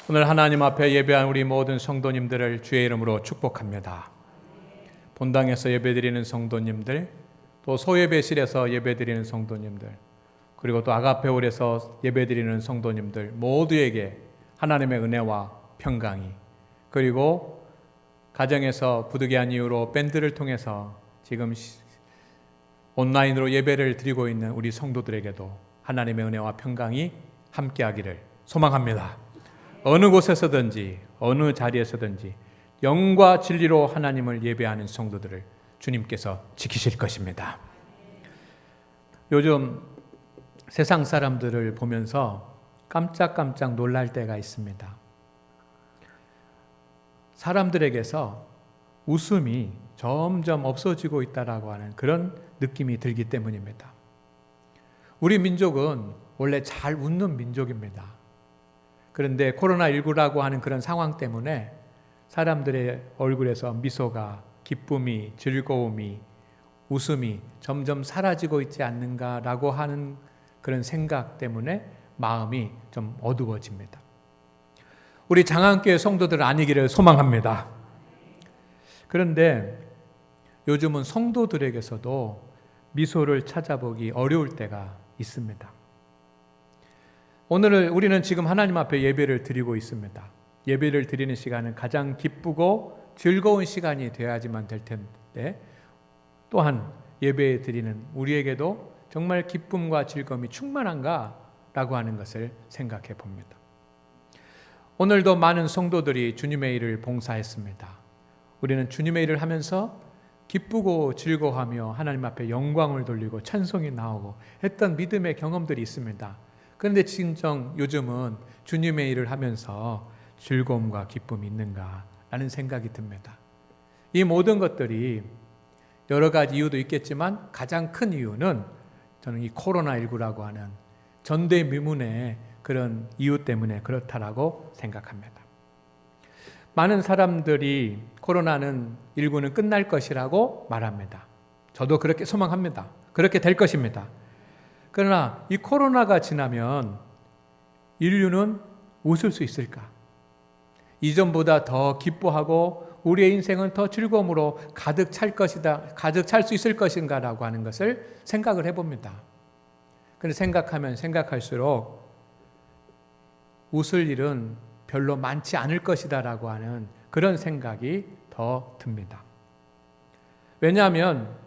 오늘 하나님 앞에 예배한 우리 모든 성도님들을 주의 이름으로 축복합니다. 본당에서 예배드리는 성도님들, 또 소예배실에서 예배드리는 성도님들, 그리고 또 아가페홀에서 예배드리는 성도님들 모두에게 하나님의 은혜와 평강이, 그리고 가정에서 부득이한 이유로 밴드를 통해서 지금 온라인으로 예배를 드리고 있는 우리 성도들에게도 하나님의 은혜와 평강이 함께하기를 소망합니다. 어느 곳에서든지 어느 자리에서든지 영과 진리로 하나님을 예배하는 성도들을 주님께서 지키실 것입니다. 요즘 세상 사람들을 보면서 깜짝깜짝 놀랄 때가 있습니다. 사람들에게서 웃음이 점점 없어지고 있다라고 하는 그런 느낌이 들기 때문입니다. 우리 민족은 원래 잘 웃는 민족입니다. 그런데 코로나19라고 하는 그런 상황 때문에 사람들의 얼굴에서 미소가, 기쁨이, 즐거움이, 웃음이 점점 사라지고 있지 않는가라고 하는 그런 생각 때문에 마음이 좀 어두워집니다. 우리 장안교회 성도들 아니기를 소망합니다. 그런데 요즘은 성도들에게서도 미소를 찾아보기 어려울 때가 있습니다. 오늘 우리는 지금 하나님 앞에 예배를 드리고 있습니다. 예배를 드리는 시간은 가장 기쁘고 즐거운 시간이 되어야지만 될 텐데, 또한 예배 드리는 우리에게도 정말 기쁨과 즐거움이 충만한가라고 하는 것을 생각해 봅니다. 오늘도 많은 성도들이 주님의 일을 봉사했습니다. 우리는 주님의 일을 하면서 기쁘고 즐거워하며 하나님 앞에 영광을 돌리고 찬송이 나오고 했던 믿음의 경험들이 있습니다. 그런데 진정 요즘은 주님의 일을 하면서 즐거움과 기쁨이 있는가라는 생각이 듭니다. 이 모든 것들이 여러 가지 이유도 있겠지만 가장 큰 이유는 저는 이 코로나19라고 하는 전대미문의 그런 이유 때문에 그렇다라고 생각합니다. 많은 사람들이 코로나19는 끝날 것이라고 말합니다. 저도 그렇게 소망합니다. 그렇게 될 것입니다. 그러나 이 코로나가 지나면 인류는 웃을 수 있을까? 이전보다 더 기뻐하고 우리의 인생은 더 즐거움으로 가득 찰 것이다, 가득 찰 수 있을 것인가라고 하는 것을 생각을 해봅니다. 그런데 생각하면 생각할수록 웃을 일은 별로 많지 않을 것이다라고 하는 그런 생각이 더 듭니다. 왜냐하면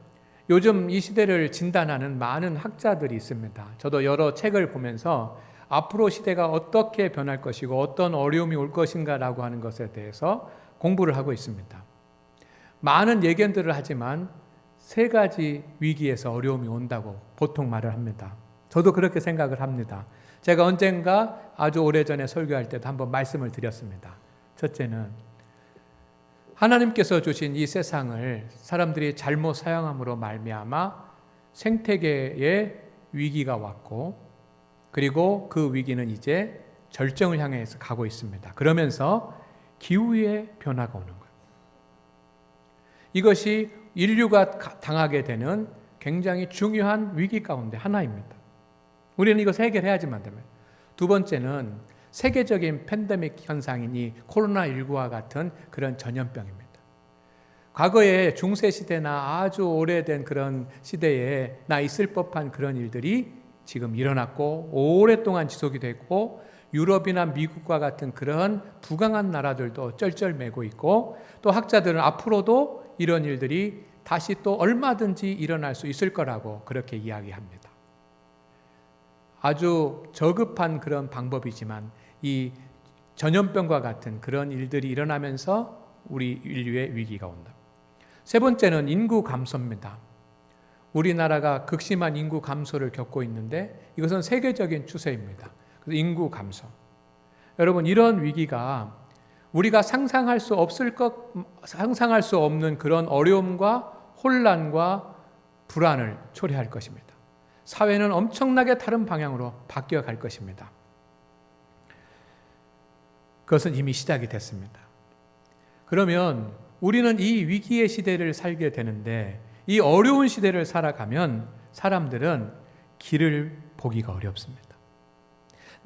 요즘 이 시대를 진단하는 많은 학자들이 있습니다. 저도 여러 책을 보면서 앞으로 시대가 어떻게 변할 것이고 어떤 어려움이 올 것인가라고 하는 것에 대해서 공부를 하고 있습니다. 많은 예견들을 하지만 3가지 위기에서 어려움이 온다고 보통 말을 합니다. 저도 그렇게 생각을 합니다. 제가 언젠가 아주 오래전에 설교할 때도 한번 말씀을 드렸습니다. 첫째는 하나님께서 주신 이 세상을 사람들이 잘못 사용함으로 말미암아 생태계에 위기가 왔고, 그리고 그 위기는 이제 절정을 향해서 가고 있습니다. 그러면서 기후의 변화가 오는 거예요. 이것이 인류가 당하게 되는 굉장히 중요한 위기 가운데 하나입니다. 우리는 이것을 해결해야지만 됩니다. 두 번째는 세계적인 팬데믹 현상인 이 코로나19와 같은 그런 전염병입니다. 과거에 중세시대나 아주 오래된 그런 시대에 있을 법한 그런 일들이 지금 일어났고 오랫동안 지속이 됐고, 유럽이나 미국과 같은 그런 부강한 나라들도 쩔쩔매고 있고, 또 학자들은 앞으로도 이런 일들이 다시 또 얼마든지 일어날 수 있을 거라고 그렇게 이야기합니다. 아주 저급한 그런 방법이지만 이 전염병과 같은 그런 일들이 일어나면서 우리 인류의 위기가 온다. 세 번째는 인구 감소입니다. 우리나라가 극심한 인구 감소를 겪고 있는데 이것은 세계적인 추세입니다. 그래서 인구 감소. 여러분, 이런 위기가 우리가 상상할 수 없는 그런 어려움과 혼란과 불안을 초래할 것입니다. 사회는 엄청나게 다른 방향으로 바뀌어 갈 것입니다. 그것은 이미 시작이 됐습니다. 그러면 우리는 이 위기의 시대를 살게 되는데, 이 어려운 시대를 살아가면 사람들은 길을 보기가 어렵습니다.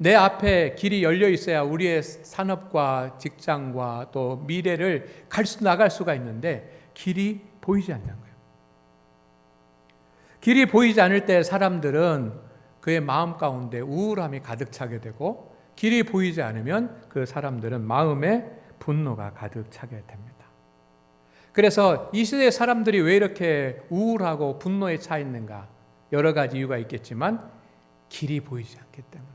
내 앞에 길이 열려 있어야 우리의 산업과 직장과 또 미래를 나갈 수가 있는데 길이 보이지 않는 거예요. 길이 보이지 않을 때 사람들은 그의 마음 가운데 우울함이 가득 차게 되고, 길이 보이지 않으면 그 사람들은 마음에 분노가 가득 차게 됩니다. 그래서 이 시대의 사람들이 왜 이렇게 우울하고 분노에 차 있는가? 여러 가지 이유가 있겠지만 길이 보이지 않기 때문에.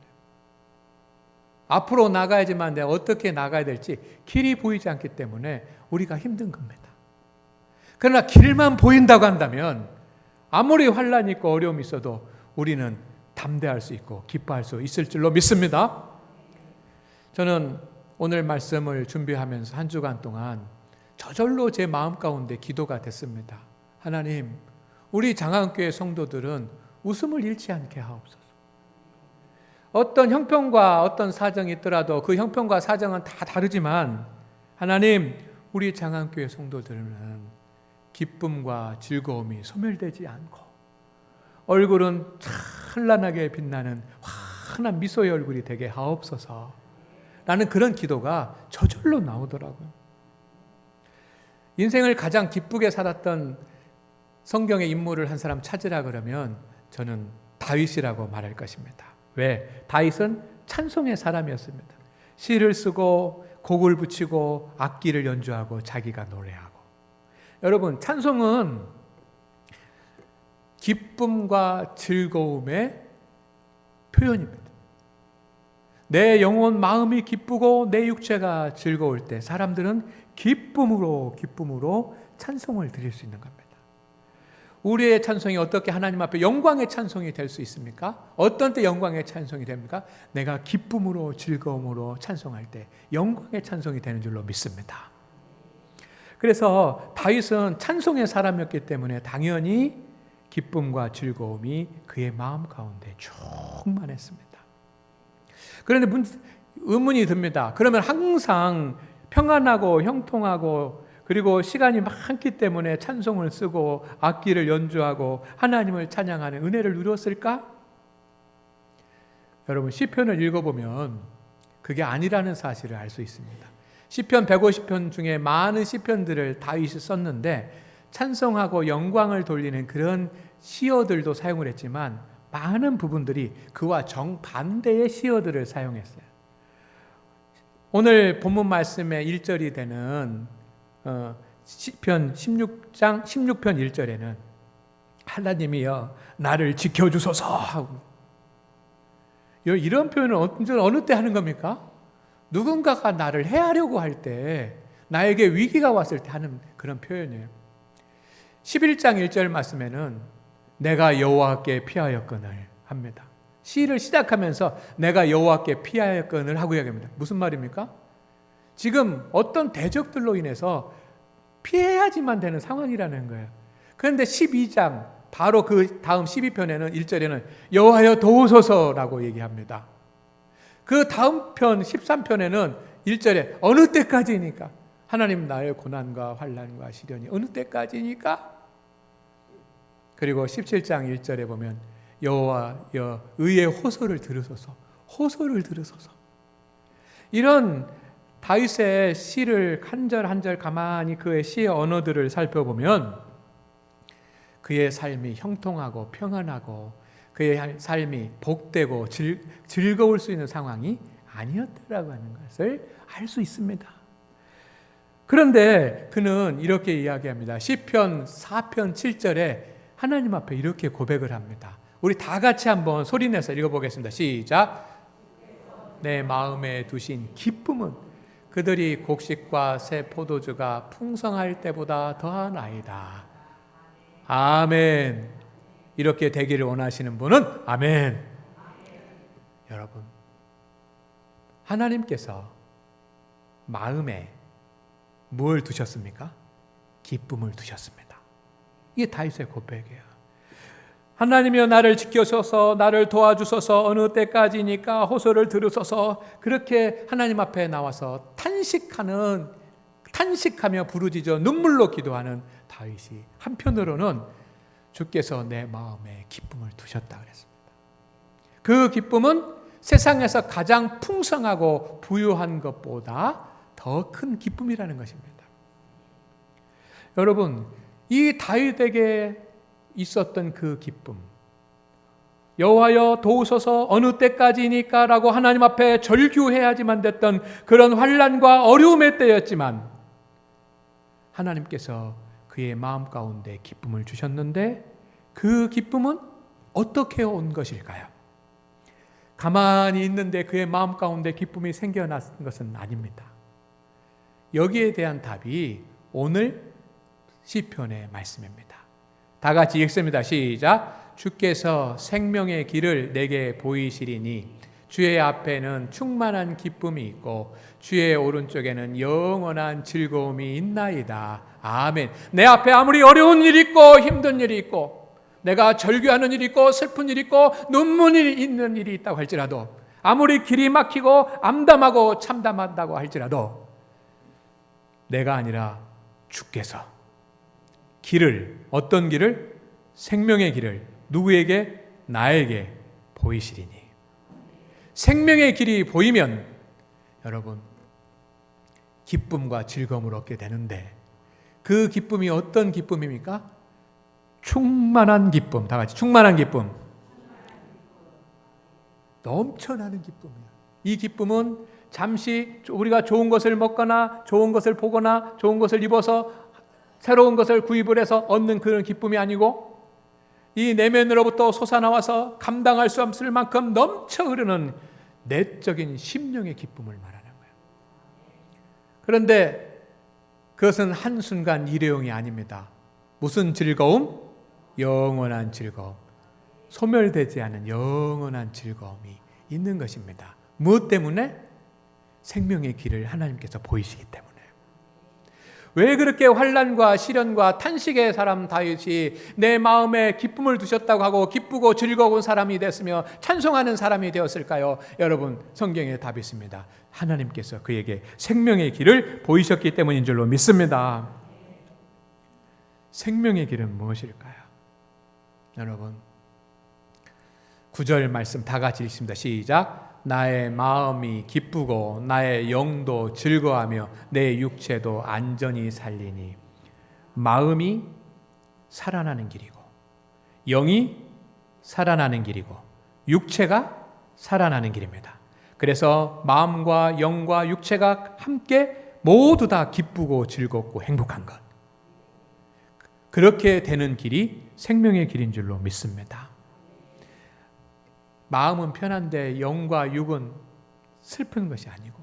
앞으로 나가야지만 내가 어떻게 나가야 될지 길이 보이지 않기 때문에 우리가 힘든 겁니다. 그러나 길만 보인다고 한다면 아무리 환난이 있고 어려움이 있어도 우리는 담대할 수 있고 기뻐할 수 있을 줄로 믿습니다. 저는 오늘 말씀을 준비하면서 한 주간 동안 저절로 제 마음 가운데 기도가 됐습니다. 하나님, 우리 장안교회 성도들은 웃음을 잃지 않게 하옵소서. 어떤 형편과 어떤 사정이 있더라도 그 형편과 사정은 다 다르지만 하나님, 우리 장안교회 성도들은 기쁨과 즐거움이 소멸되지 않고 얼굴은 찬란하게 빛나는 환한 미소의 얼굴이 되게 하옵소서. 라는 그런 기도가 저절로 나오더라고요. 인생을 가장 기쁘게 살았던 성경의 인물을 한 사람 찾으라 그러면 저는 다윗이라고 말할 것입니다. 왜? 다윗은 찬송의 사람이었습니다. 시를 쓰고 곡을 붙이고 악기를 연주하고 자기가 노래하고. 여러분, 찬송은 기쁨과 즐거움의 표현입니다. 내 영혼 마음이 기쁘고 내 육체가 즐거울 때 사람들은 기쁨으로 찬송을 드릴 수 있는 겁니다. 우리의 찬송이 어떻게 하나님 앞에 영광의 찬송이 될 수 있습니까? 어떤 때 영광의 찬송이 됩니까? 내가 기쁨으로 즐거움으로 찬송할 때 영광의 찬송이 되는 줄로 믿습니다. 그래서 다윗은 찬송의 사람이었기 때문에 당연히 기쁨과 즐거움이 그의 마음 가운데 충만했습니다. 그런데 의문이 듭니다. 그러면 항상 평안하고 형통하고 그리고 시간이 많기 때문에 찬송을 쓰고 악기를 연주하고 하나님을 찬양하는 은혜를 누렸을까? 여러분, 시편을 읽어보면 그게 아니라는 사실을 알 수 있습니다. 시편 150편 중에 많은 시편들을 다윗이 썼는데 찬송하고 영광을 돌리는 그런 시어들도 사용을 했지만 많은 부분들이 그와 정반대의 시어들을 사용했어요. 오늘 본문 말씀의 1절이 되는 시편 16편 1절에는 하나님이여 나를 지켜주소서 하고, 이런 표현을 어느 때 하는 겁니까? 누군가가 나를 해하려고 할 때, 나에게 위기가 왔을 때 하는 그런 표현이에요. 11장 1절 말씀에는 내가 여호와께 피하였거늘 합니다. 시를 시작하면서 내가 여호와께 피하였거늘 하고 이야기합니다. 무슨 말입니까? 지금 어떤 대적들로 인해서 피해야지만 되는 상황이라는 거예요. 그런데 12장 바로 그 다음 12편에는 1절에는 여호와여 도우소서라고 얘기합니다. 그 다음 편 13편에는 1절에 어느 때까지니까? 하나님 나의 고난과 환난과 시련이 어느 때까지니까? 그리고 17장 1절에 보면 여호와여 의의 호소를 들으소서, 호소를 들으소서. 이런 다윗의 시를 한 절 한 절 가만히 그의 시의 언어들을 살펴보면 그의 삶이 형통하고 평안하고 그의 삶이 복되고 즐거울 수 있는 상황이 아니었다라고 하는 것을 알 수 있습니다. 그런데 그는 이렇게 이야기합니다. 시편 4편 7절에 하나님 앞에 이렇게 고백을 합니다. 우리 다 같이 한번 소리내서 읽어보겠습니다. 시작. 내 마음에 두신 기쁨은 그들이 곡식과 새 포도주가 풍성할 때보다 더하나이다. 아멘. 이렇게 되기를 원하시는 분은 아멘. 여러분, 하나님께서 마음에 뭘 두셨습니까? 기쁨을 두셨습니다. 이게 다윗의 고백이에요. 하나님이여 나를 지켜소서, 나를 도와주소서, 어느 때까지니까 호소를 들으소서. 그렇게 하나님 앞에 나와서 탄식하며 부르짖어 눈물로 기도하는 다윗이 한편으로는 주께서 내 마음에 기쁨을 두셨다 그랬습니다. 그 기쁨은 세상에서 가장 풍성하고 부유한 것보다 더 큰 기쁨이라는 것입니다. 여러분, 이 다윗에게 있었던 그 기쁨, 여호와여 도우소서 어느 때까지니까 라고 하나님 앞에 절규해야지만 됐던 그런 환난과 어려움의 때였지만 하나님께서 그의 마음 가운데 기쁨을 주셨는데 그 기쁨은 어떻게 온 것일까요? 가만히 있는데 그의 마음 가운데 기쁨이 생겨난 것은 아닙니다. 여기에 대한 답이 오늘 시편의 말씀입니다. 다 같이 읽습니다. 시작. 주께서 생명의 길을 내게 보이시리니 주의 앞에는 충만한 기쁨이 있고 주의 오른쪽에는 영원한 즐거움이 있나이다. 아멘. 내 앞에 아무리 어려운 일이 있고 힘든 일이 있고 내가 절규하는 일이 있고 슬픈 일이 있고 눈물이 있는 일이 있다고 할지라도 아무리 길이 막히고 암담하고 참담하다고 할지라도 내가 아니라 주께서 길을, 어떤 길을? 생명의 길을 누구에게? 나에게 보이시리니. 생명의 길이 보이면 여러분 기쁨과 즐거움을 얻게 되는데 그 기쁨이 어떤 기쁨입니까? 충만한 기쁨. 다 같이 충만한 기쁨. 넘쳐나는 기쁨이야. 이 기쁨은 잠시 우리가 좋은 것을 먹거나 좋은 것을 보거나 좋은 것을 입어서 새로운 것을 구입을 해서 얻는 그런 기쁨이 아니고 이 내면으로부터 솟아나와서 감당할 수 없을 만큼 넘쳐 흐르는 내적인 심령의 기쁨을 말하는 거예요. 그런데 그것은 한순간 일회용이 아닙니다. 무슨 즐거움? 영원한 즐거움. 소멸되지 않은 영원한 즐거움이 있는 것입니다. 무엇 때문에? 생명의 길을 하나님께서 보이시기 때문에. 왜 그렇게 환난과 시련과 탄식의 사람 다윗이 내 마음에 기쁨을 두셨다고 하고 기쁘고 즐거운 사람이 됐으며 찬송하는 사람이 되었을까요? 여러분, 성경에 답이 있습니다. 하나님께서 그에게 생명의 길을 보이셨기 때문인 줄로 믿습니다. 생명의 길은 무엇일까요? 여러분, 9절 말씀 다 같이 읽습니다. 시작. 나의 마음이 기쁘고 나의 영도 즐거워하며 내 육체도 안전히 살리니. 마음이 살아나는 길이고 영이 살아나는 길이고 육체가 살아나는 길입니다. 그래서 마음과 영과 육체가 함께 모두 다 기쁘고 즐겁고 행복한 것, 그렇게 되는 길이 생명의 길인 줄로 믿습니다. 마음은 편한데 영과 육은 슬픈 것이 아니고,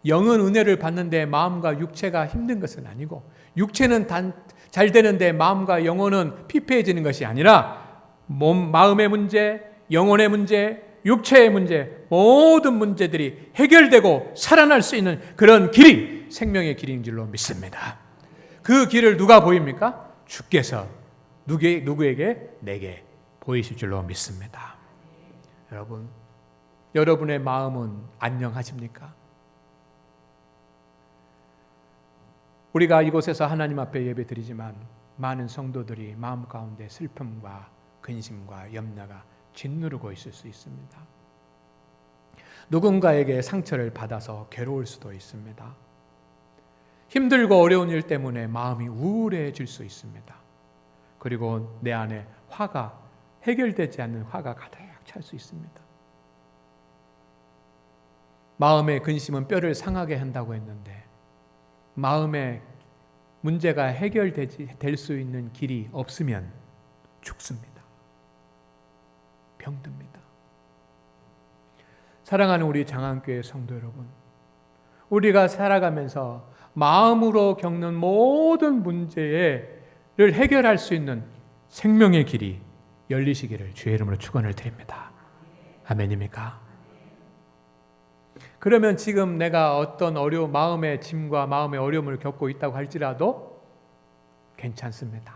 영은 은혜를 받는데 마음과 육체가 힘든 것은 아니고, 육체는 잘 되는데 마음과 영혼은 피폐해지는 것이 아니라 마음의 문제, 영혼의 문제, 육체의 문제, 모든 문제들이 해결되고 살아날 수 있는 그런 길이 생명의 길인 줄로 믿습니다. 그 길을 누가 보입니까? 주께서 누구에게? 내게 보이실 줄로 믿습니다. 여러분, 여러분의 마음은 안녕하십니까? 우리가 이곳에서 하나님 앞에 예배드리지만 많은 성도들이 마음 가운데 슬픔과 근심과 염려가 짓누르고 있을 수 있습니다. 누군가에게 상처를 받아서 괴로울 수도 있습니다. 힘들고 어려운 일 때문에 마음이 우울해질 수 있습니다. 그리고 내 안에 화가, 해결되지 않는 화가 가득 찰 수 있습니다. 마음의 근심은 뼈를 상하게 한다고 했는데 마음의 문제가 해결될 수 있는 길이 없으면 죽습니다. 병듭니다. 사랑하는 우리 장안교회 성도 여러분, 우리가 살아가면서 마음으로 겪는 모든 문제를 해결할 수 있는 생명의 길이 열리시기를 주의 이름으로 축원을 드립니다. 아멘입니까? 그러면 지금 내가 어떤 마음의 짐과 마음의 어려움을 겪고 있다고 할지라도 괜찮습니다.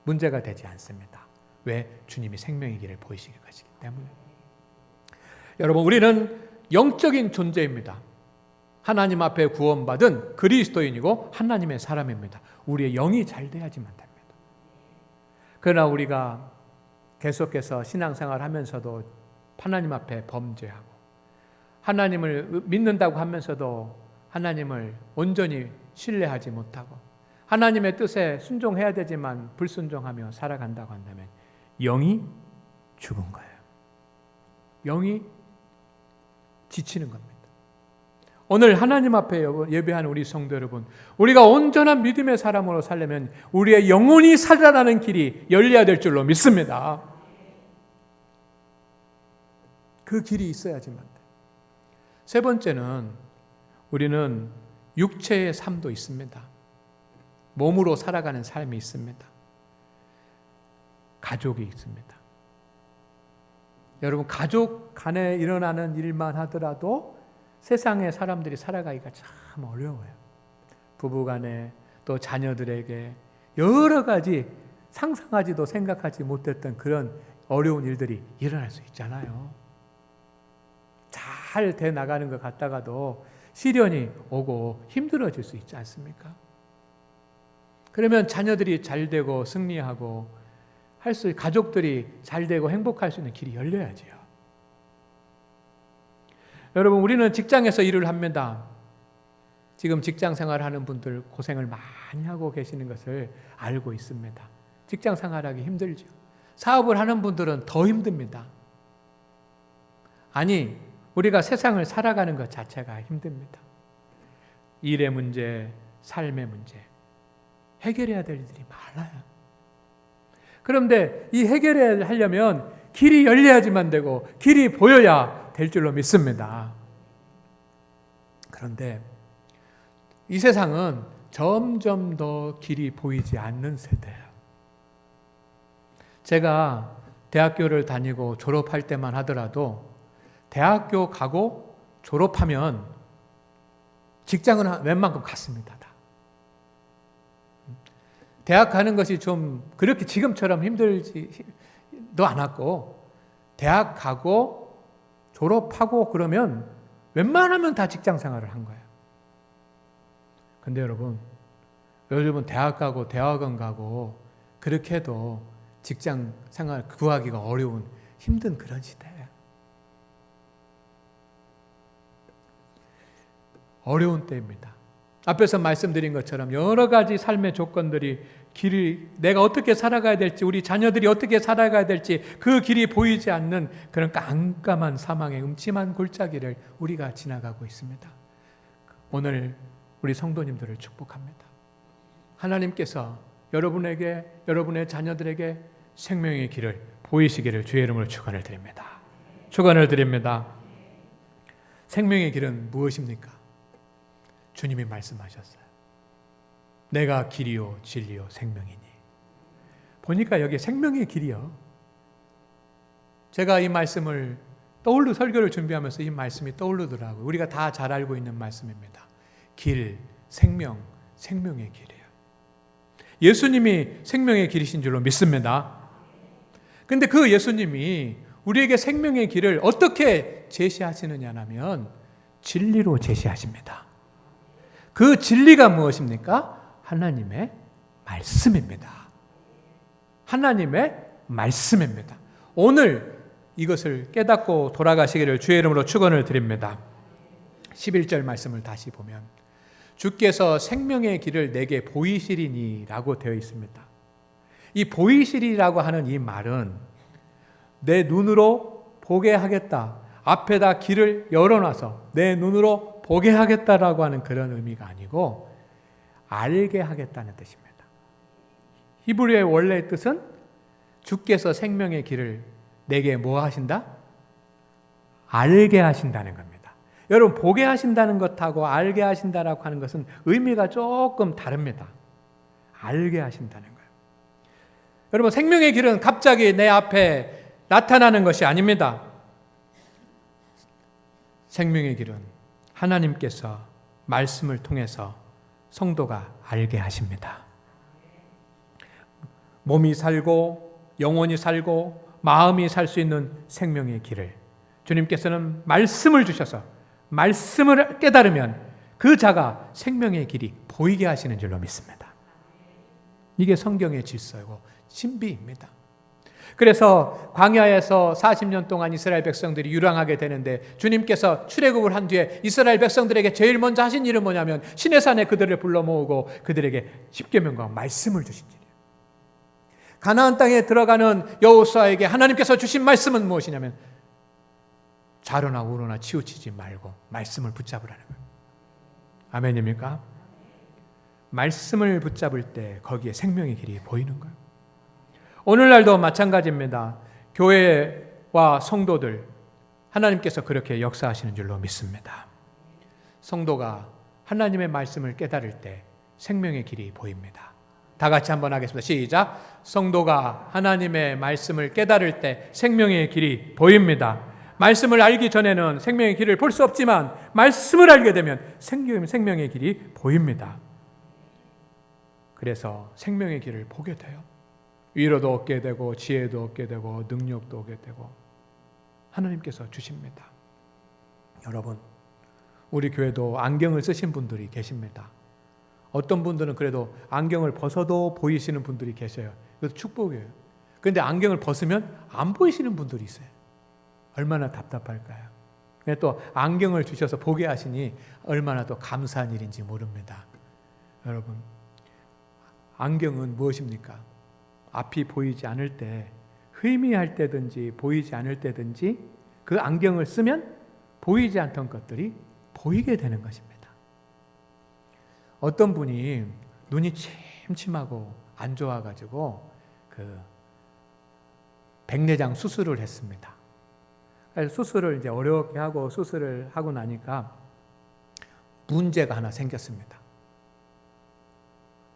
문제가 되지 않습니다. 왜? 주님이 생명의 길을 보이시기 때문에. 여러분, 우리는 영적인 존재입니다. 하나님 앞에 구원받은 그리스도인이고 하나님의 사람입니다. 우리의 영이 잘 돼야지만 됩니다. 그러나 우리가 계속해서 신앙생활 하면서도 하나님 앞에 범죄하고 하나님을 믿는다고 하면서도 하나님을 온전히 신뢰하지 못하고 하나님의 뜻에 순종해야 되지만 불순종하며 살아간다고 한다면 영이 죽은 거예요. 영이 지치는 겁니다. 오늘 하나님 앞에 예배하는 우리 성도 여러분, 우리가 온전한 믿음의 사람으로 살려면 우리의 영혼이 살아나는 길이 열려야 될 줄로 믿습니다. 그 길이 있어야지만 돼. 세 번째는 우리는 육체의 삶도 있습니다. 몸으로 살아가는 삶이 있습니다. 가족이 있습니다. 여러분, 가족 간에 일어나는 일만 하더라도 세상에 사람들이 살아가기가 참 어려워요. 부부간에 또 자녀들에게 여러 가지 상상하지도 생각하지 못했던 그런 어려운 일들이 일어날 수 있잖아요. 잘 돼 나가는 것 같다가도 시련이 오고 힘들어질 수 있지 않습니까? 그러면 자녀들이 잘 되고 승리하고 가족들이 잘 되고 행복할 수 있는 길이 열려야지요. 여러분, 우리는 직장에서 일을 합니다. 지금 직장 생활을 하는 분들 고생을 많이 하고 계시는 것을 알고 있습니다. 직장 생활하기 힘들죠. 사업을 하는 분들은 더 힘듭니다. 아니, 우리가 세상을 살아가는 것 자체가 힘듭니다. 일의 문제, 삶의 문제, 해결해야 될 일들이 많아요. 그런데 이 해결을 하려면 길이 열려야지만 되고 길이 보여야 될 줄로 믿습니다. 그런데 이 세상은 점점 더 길이 보이지 않는 세대예요. 제가 대학교를 다니고 졸업할 때만 하더라도 대학교 가고 졸업하면 직장은 웬만큼 갔습니다. 다. 대학 가는 것이 좀 그렇게 지금처럼 힘들지도 않았고 대학 가고 졸업하고 그러면 웬만하면 다 직장 생활을 한 거예요. 근데 여러분, 요즘은 대학 가고 대학원 가고 그렇게 해도 직장 생활 구하기가 어려운 힘든 그런 시대예요. 어려운 때입니다. 앞에서 말씀드린 것처럼 여러 가지 삶의 조건들이 내가 어떻게 살아가야 될지, 우리 자녀들이 어떻게 살아가야 될지 그 길이 보이지 않는 그런 깜깜한 사망의 음침한 골짜기를 우리가 지나가고 있습니다. 오늘 우리 성도님들을 축복합니다. 하나님께서 여러분에게, 여러분의 자녀들에게 생명의 길을 보이시기를 주의 이름으로 축원을 드립니다. 축원을 드립니다. 생명의 길은 무엇입니까? 주님이 말씀하셨어요. 내가 길이요 진리요 생명이니. 보니까 여기 생명의 길이요. 제가 이 말씀을 설교를 준비하면서 이 말씀이 떠오르더라고요. 우리가 다 잘 알고 있는 말씀입니다. 길, 생명, 생명의 길이에요. 예수님이 생명의 길이신 줄로 믿습니다. 근데 그 예수님이 우리에게 생명의 길을 어떻게 제시하시느냐면 진리로 제시하십니다. 그 진리가 무엇입니까? 하나님의 말씀입니다. 하나님의 말씀입니다. 오늘 이것을 깨닫고 돌아가시기를 주의 이름으로 축원을 드립니다. 11절 말씀을 다시 보면 주께서 생명의 길을 내게 보이시리니 라고 되어 있습니다. 이 보이시리라고 하는 이 말은 내 눈으로 보게 하겠다. 앞에다 길을 열어놔서 내 눈으로 보게 하겠다라고 하는 그런 의미가 아니고 알게 하겠다는 뜻입니다. 히브리어의 원래의 뜻은 주께서 생명의 길을 내게 뭐 하신다? 알게 하신다는 겁니다. 여러분, 보게 하신다는 것하고 알게 하신다라고 하는 것은 의미가 조금 다릅니다. 알게 하신다는 거예요. 여러분, 생명의 길은 갑자기 내 앞에 나타나는 것이 아닙니다. 생명의 길은 하나님께서 말씀을 통해서 성도가 알게 하십니다. 몸이 살고 영혼이 살고 마음이 살 수 있는 생명의 길을 주님께서는 말씀을 주셔서 말씀을 깨달으면 그 자가 생명의 길이 보이게 하시는 줄로 믿습니다. 이게 성경의 질서이고 신비입니다. 그래서 광야에서 40년 동안 이스라엘 백성들이 유랑하게 되는데 주님께서 출애굽을 한 뒤에 이스라엘 백성들에게 제일 먼저 하신 일은 뭐냐면 시내산에 그들을 불러 모으고 그들에게 십계명과 말씀을 주신 일이에요. 가나안 땅에 들어가는 여호수아에게 하나님께서 주신 말씀은 무엇이냐면 좌로나 우로나 치우치지 말고 말씀을 붙잡으라는 거예요. 아멘입니까? 말씀을 붙잡을 때 거기에 생명의 길이 보이는 거예요. 오늘날도 마찬가지입니다. 교회와 성도들 하나님께서 그렇게 역사하시는 줄로 믿습니다. 성도가 하나님의 말씀을 깨달을 때 생명의 길이 보입니다. 다 같이 한번 하겠습니다. 시작. 성도가 하나님의 말씀을 깨달을 때 생명의 길이 보입니다. 말씀을 알기 전에는 생명의 길을 볼 수 없지만 말씀을 알게 되면 생명의 길이 보입니다. 그래서 생명의 길을 보게 돼요. 위로도 얻게 되고 지혜도 얻게 되고 능력도 얻게 되고 하나님께서 주십니다. 여러분, 우리 교회도 안경을 쓰신 분들이 계십니다. 어떤 분들은 그래도 안경을 벗어도 보이시는 분들이 계셔요. 이것도 축복이에요. 그런데 안경을 벗으면 안 보이시는 분들이 있어요. 얼마나 답답할까요? 또 안경을 주셔서 보게 하시니 얼마나 또 감사한 일인지 모릅니다. 여러분, 안경은 무엇입니까? 앞이 보이지 않을 때, 희미할 때든지 보이지 않을 때든지 그 안경을 쓰면 보이지 않던 것들이 보이게 되는 것입니다. 어떤 분이 눈이 침침하고 안 좋아가지고 그 백내장 수술을 했습니다. 그래서 수술을 이제 어렵게 하고 수술을 하고 나니까 문제가 하나 생겼습니다.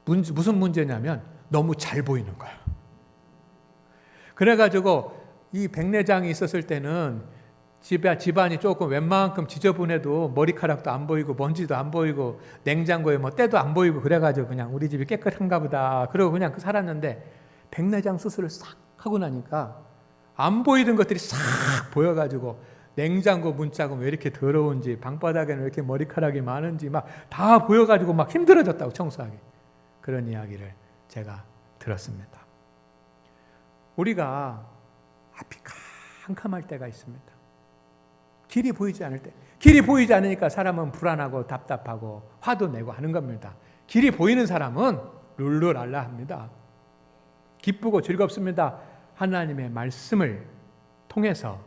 무슨 문제냐면 너무 잘 보이는 거예요. 그래가지고 이 백내장이 있었을 때는 집안이 조금 웬만큼 지저분해도 머리카락도 안 보이고 먼지도 안 보이고 냉장고에 뭐 때도 안 보이고 그래가지고 그냥 우리 집이 깨끗한가 보다 그러고 그냥 살았는데 백내장 수술을 싹 하고 나니까 안 보이던 것들이 싹 보여가지고 냉장고 문짝은 왜 이렇게 더러운지 방바닥에는 왜 이렇게 머리카락이 많은지 막 다 보여가지고 막 힘들어졌다고 청소하기. 그런 이야기를 제가 들었습니다. 우리가 앞이 캄캄할 때가 있습니다. 길이 보이지 않을 때, 길이 보이지 않으니까 사람은 불안하고 답답하고 화도 내고 하는 겁니다. 길이 보이는 사람은 룰루랄라 합니다. 기쁘고 즐겁습니다. 하나님의 말씀을 통해서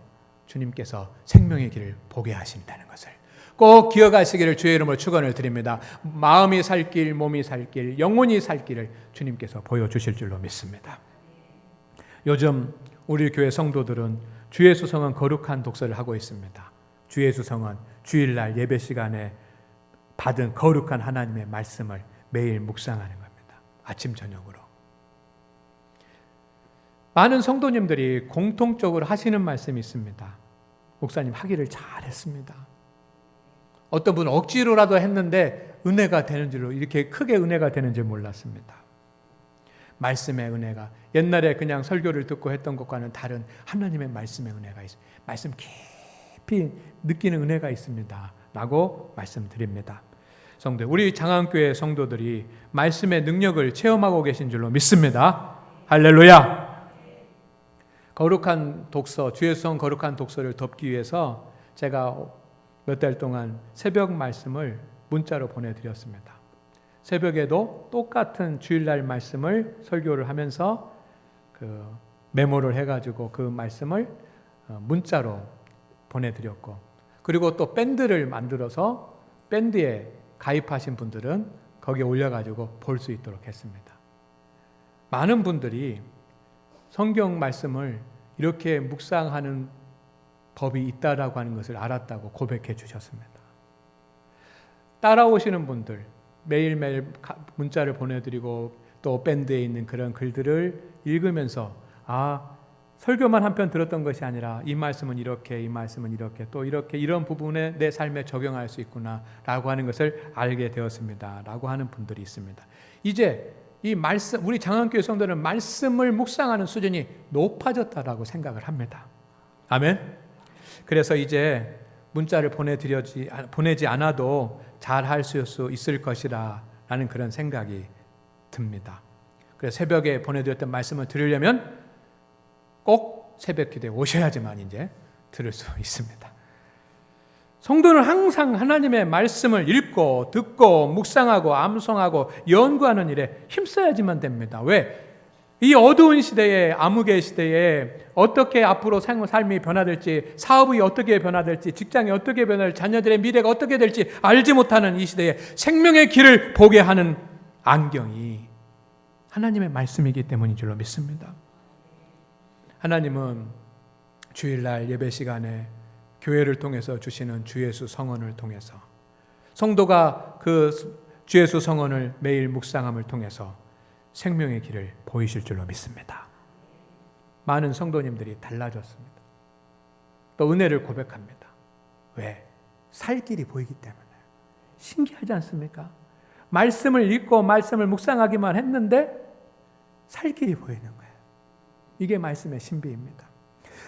주님께서 생명의 길을 보게 하신다는 것을 꼭 기억하시기를 주의 이름으로 축원을 드립니다. 마음이 살 길, 몸이 살 길, 영혼이 살 길을 주님께서 보여주실 줄로 믿습니다. 요즘 우리 교회 성도들은 주의 수성은 거룩한 독서를 하고 있습니다. 주의 수성은 주일날 예배 시간에 받은 거룩한 하나님의 말씀을 매일 묵상하는 겁니다. 아침 저녁으로. 많은 성도님들이 공통적으로 하시는 말씀이 있습니다. 목사님 하기를 잘했습니다. 어떤 분은 억지로라도 했는데 은혜가 되는 줄로 이렇게 크게 은혜가 되는 줄 몰랐습니다. 말씀의 은혜가 옛날에 그냥 설교를 듣고 했던 것과는 다른 하나님의 말씀의 은혜가 있어요. 말씀 깊이 느끼는 은혜가 있습니다. 라고 말씀드립니다. 성도, 우리 장안교회 성도들이 말씀의 능력을 체험하고 계신 줄로 믿습니다. 할렐루야! 거룩한 독서, 주의 수성 거룩한 독서를 덮기 위해서 제가 몇 달 동안 새벽 말씀을 문자로 보내드렸습니다. 새벽에도 똑같은 주일날 말씀을 설교를 하면서 그 메모를 해가지고 그 말씀을 문자로 보내드렸고, 그리고 또 밴드를 만들어서 밴드에 가입하신 분들은 거기에 올려가지고 볼 수 있도록 했습니다. 많은 분들이 성경 말씀을 이렇게 묵상하는 법이 있다라고 하는 것을 알았다고 고백해 주셨습니다. 따라오시는 분들, 매일매일 문자를 보내드리고 또 밴드에 있는 그런 글들을 읽으면서 설교만 한 편 들었던 것이 아니라 이 말씀은 이렇게, 이 말씀은 이렇게, 또 이렇게 이런 부분에 내 삶에 적용할 수 있구나 라고 하는 것을 알게 되었습니다 라고 하는 분들이 있습니다. 이제 이 말씀, 우리 장안교회 성도는 말씀을 묵상하는 수준이 높아졌다라고 생각을 합니다. 아멘. 그래서 이제 문자를 보내지 않아도 잘 할 수 있을 것이라 라는 그런 생각이 듭니다. 그래서 새벽에 보내드렸던 말씀을 들으려면 꼭 새벽 기도에 오셔야지만 이제 들을 수 있습니다. 성도는 항상 하나님의 말씀을 읽고 듣고 묵상하고 암송하고 연구하는 일에 힘써야지만 됩니다. 왜? 이 어두운 시대에, 암흑의 시대에 어떻게 앞으로 삶이 변화될지, 사업이 어떻게 변화될지, 직장이 어떻게 변화될지, 자녀들의 미래가 어떻게 될지 알지 못하는 이 시대에 생명의 길을 보게 하는 안경이 하나님의 말씀이기 때문인 줄로 믿습니다. 하나님은 주일날 예배 시간에 교회를 통해서 주시는 주 예수 성언을 통해서, 성도가 그 주 예수 성언을 매일 묵상함을 통해서 생명의 길을 보이실 줄로 믿습니다. 많은 성도님들이 달라졌습니다. 또 은혜를 고백합니다. 왜? 살 길이 보이기 때문에. 신기하지 않습니까? 말씀을 읽고 말씀을 묵상하기만 했는데 살 길이 보이는 거예요. 이게 말씀의 신비입니다.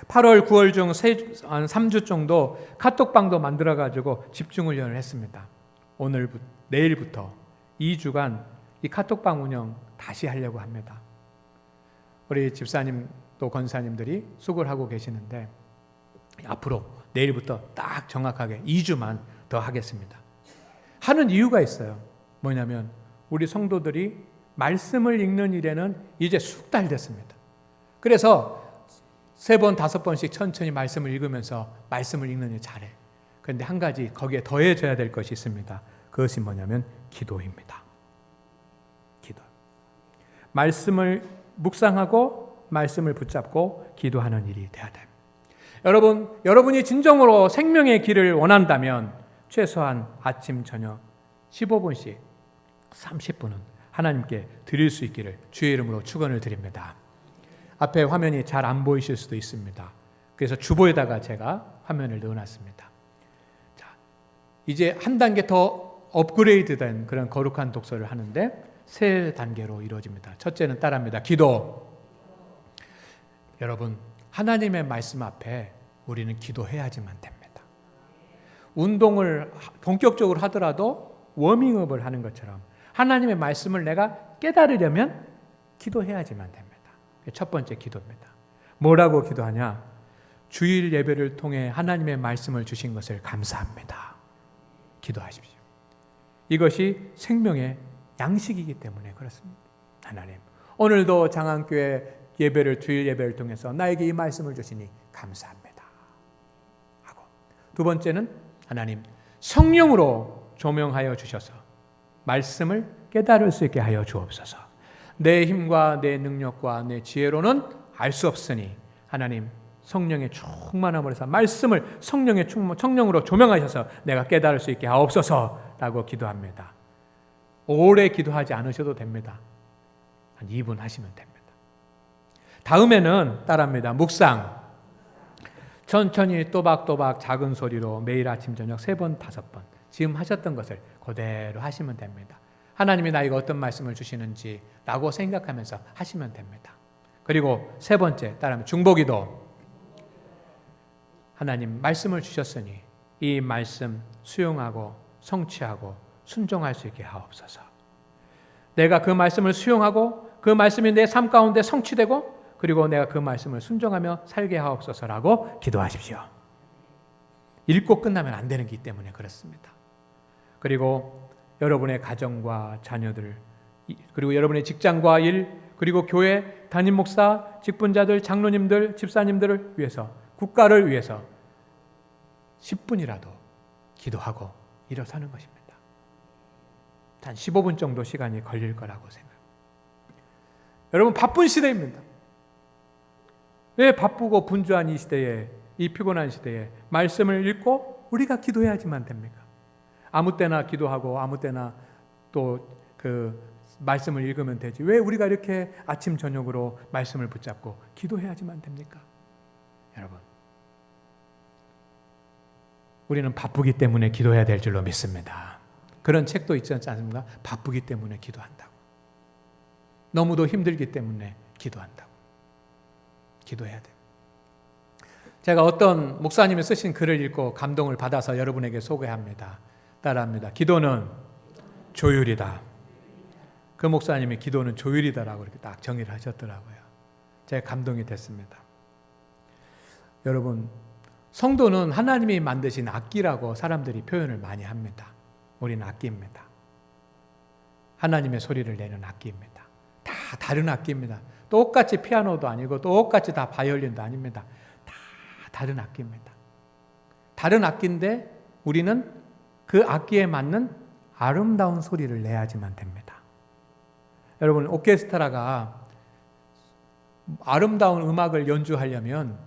8월, 9월 중 3주 정도 카톡방도 만들어가지고 집중훈련을 했습니다. 내일부터 2주간 이 카톡방 운영 다시 하려고 합니다. 우리 집사님 또 권사님들이 수고를 하고 계시는데 앞으로 내일부터 딱 정확하게 2주만 더 하겠습니다. 하는 이유가 있어요. 뭐냐면 우리 성도들이 말씀을 읽는 일에는 이제 숙달 됐습니다. 그래서 3번, 5번씩 천천히 말씀을 읽으면서 말씀을 읽는 일 잘해. 그런데 한 가지 거기에 더해져야 될 것이 있습니다. 그것이 뭐냐면 기도입니다. 기도. 말씀을 묵상하고 말씀을 붙잡고 기도하는 일이 돼야 돼요. 여러분이 진정으로 생명의 길을 원한다면 최소한 아침, 저녁 15분씩 30분은 하나님께 드릴 수 있기를 주의 이름으로 축원을 드립니다. 앞에 화면이 잘 안 보이실 수도 있습니다. 그래서 주보에다가 제가 화면을 넣어놨습니다. 자, 이제 한 단계 더 업그레이드된 그런 거룩한 독서를 하는데 3단계로 이루어집니다. 첫째는 따라합니다. 기도. 여러분, 하나님의 말씀 앞에 우리는 기도해야지만 됩니다. 운동을 본격적으로 하더라도 워밍업을 하는 것처럼 하나님의 말씀을 내가 깨달으려면 기도해야지만 됩니다. 첫 번째 기도입니다. 뭐라고 기도하냐? 주일 예배를 통해 하나님의 말씀을 주신 것을 감사합니다. 기도하십시오. 이것이 생명의 양식이기 때문에 그렇습니다. 하나님, 오늘도 장안교회 주일 예배를 통해서 나에게 이 말씀을 주시니 감사합니다. 하고, 두 번째는 하나님, 성령으로 조명하여 주셔서 말씀을 깨달을 수 있게 하여 주옵소서. 내 힘과 내 능력과 내 지혜로는 알 수 없으니 하나님, 성령의 충만함으로 해서 말씀을 성령으로 조명하셔서 내가 깨달을 수 있게 하옵소서라고 기도합니다. 오래 기도하지 않으셔도 됩니다. 한 2분 하시면 됩니다. 다음에는 따라합니다. 묵상. 천천히 또박또박 작은 소리로 매일 아침 저녁 3번, 5번 지금 하셨던 것을 그대로 하시면 됩니다. 하나님이 나에게 어떤 말씀을 주시는지 라고 생각하면서 하시면 됩니다. 그리고 3번째 따라하면 중보기도. 하나님 말씀을 주셨으니 이 말씀 수용하고 성취하고 순종할 수 있게 하옵소서. 내가 그 말씀을 수용하고 그 말씀이 내 삶 가운데 성취되고 그리고 내가 그 말씀을 순종하며 살게 하옵소서라고 기도하십시오. 읽고 끝나면 안 되는 거기 때문에 그렇습니다. 그리고 여러분의 가정과 자녀들, 그리고 여러분의 직장과 일, 그리고 교회, 담임 목사, 직분자들, 장로님들, 집사님들을 위해서, 국가를 위해서 10분이라도 기도하고 일어서는 것입니다. 한 15분 정도 시간이 걸릴 거라고 생각합니다. 여러분, 바쁜 시대입니다. 왜 바쁘고 분주한 이 시대에, 이 피곤한 시대에 말씀을 읽고 우리가 기도해야지만 됩니까? 아무 때나 기도하고 아무 때나 또 그 말씀을 읽으면 되지. 왜 우리가 이렇게 아침 저녁으로 말씀을 붙잡고 기도해야지만 됩니까? 여러분, 우리는 바쁘기 때문에 기도해야 될 줄로 믿습니다. 그런 책도 있지 않습니까? 바쁘기 때문에 기도한다고. 너무도 힘들기 때문에 기도한다고. 기도해야 돼요. 제가 어떤 목사님이 쓰신 글을 읽고 감동을 받아서 여러분에게 소개합니다. 따라합니다. 기도는 조율이다. 그 목사님이 기도는 조율이다라고 이렇게 딱 정의를 하셨더라고요. 제가 감동이 됐습니다. 여러분, 성도는 하나님이 만드신 악기라고 사람들이 표현을 많이 합니다. 우리는 악기입니다. 하나님의 소리를 내는 악기입니다. 다 다른 악기입니다. 똑같이 피아노도 아니고 똑같이 다 바이올린도 아닙니다. 다 다른 악기입니다. 다른 악기인데 우리는 그 악기에 맞는 아름다운 소리를 내야지만 됩니다. 여러분, 오케스트라가 아름다운 음악을 연주하려면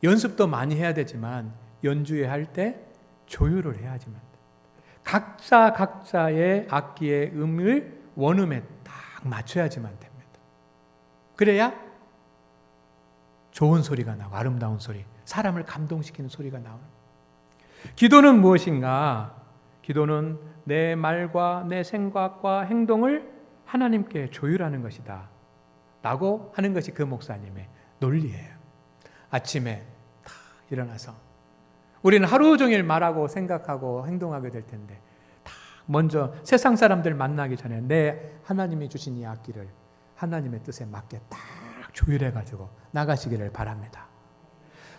연습도 많이 해야 되지만 연주할 때 조율을 해야지만 돼요. 각자의 악기의 음을 원음에 딱 맞춰야지만 됩니다. 그래야 좋은 소리가 나고 아름다운 소리, 사람을 감동시키는 소리가 나오는 거예요. 기도는 무엇인가? 기도는 내 말과 내 생각과 행동을 하나님께 조율하는 것이다 라고 하는 것이 그 목사님의 논리예요. 아침에 탁 일어나서 우리는 하루 종일 말하고 생각하고 행동하게 될 텐데 탁 먼저 세상 사람들 만나기 전에 내 하나님이 주신 이 악기를 하나님의 뜻에 맞게 딱 조율해가지고 나가시기를 바랍니다.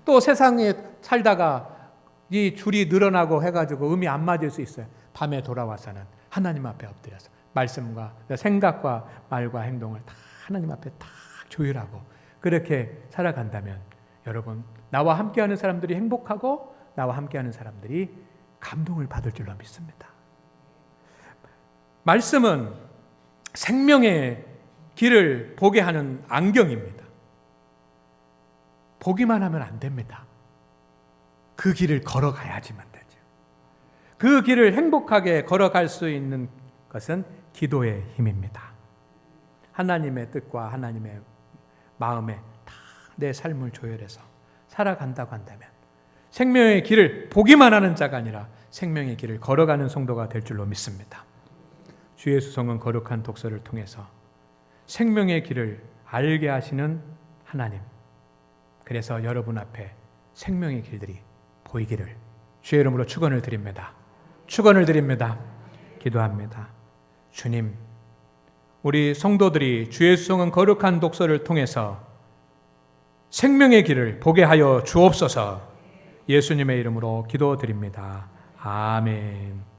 또 세상에 살다가 이 줄이 늘어나고 해가지고 음이 안 맞을 수 있어요. 밤에 돌아와서는 하나님 앞에 엎드려서 말씀과 생각과 말과 행동을 다 하나님 앞에 딱 조율하고 그렇게 살아간다면 여러분, 나와 함께하는 사람들이 행복하고 나와 함께하는 사람들이 감동을 받을 줄로 믿습니다. 말씀은 생명의 길을 보게 하는 안경입니다. 보기만 하면 안 됩니다. 그 길을 걸어가야지만 되죠. 그 길을 행복하게 걸어갈 수 있는 것은 기도의 힘입니다. 하나님의 뜻과 하나님의 마음에 다 내 삶을 조율해서 살아간다고 한다면 생명의 길을 보기만 하는 자가 아니라 생명의 길을 걸어가는 성도가 될 줄로 믿습니다. 주 예수 성은 거룩한 독서를 통해서 생명의 길을 알게 하시는 하나님, 그래서 여러분 앞에 생명의 길들이 보이기를 주의 이름으로 축원을 드립니다. 축원을 드립니다. 기도합니다. 주님, 우리 성도들이 주 예수 성은 거룩한 독서를 통해서 생명의 길을 보게 하여 주옵소서. 예수님의 이름으로 기도드립니다. 아멘.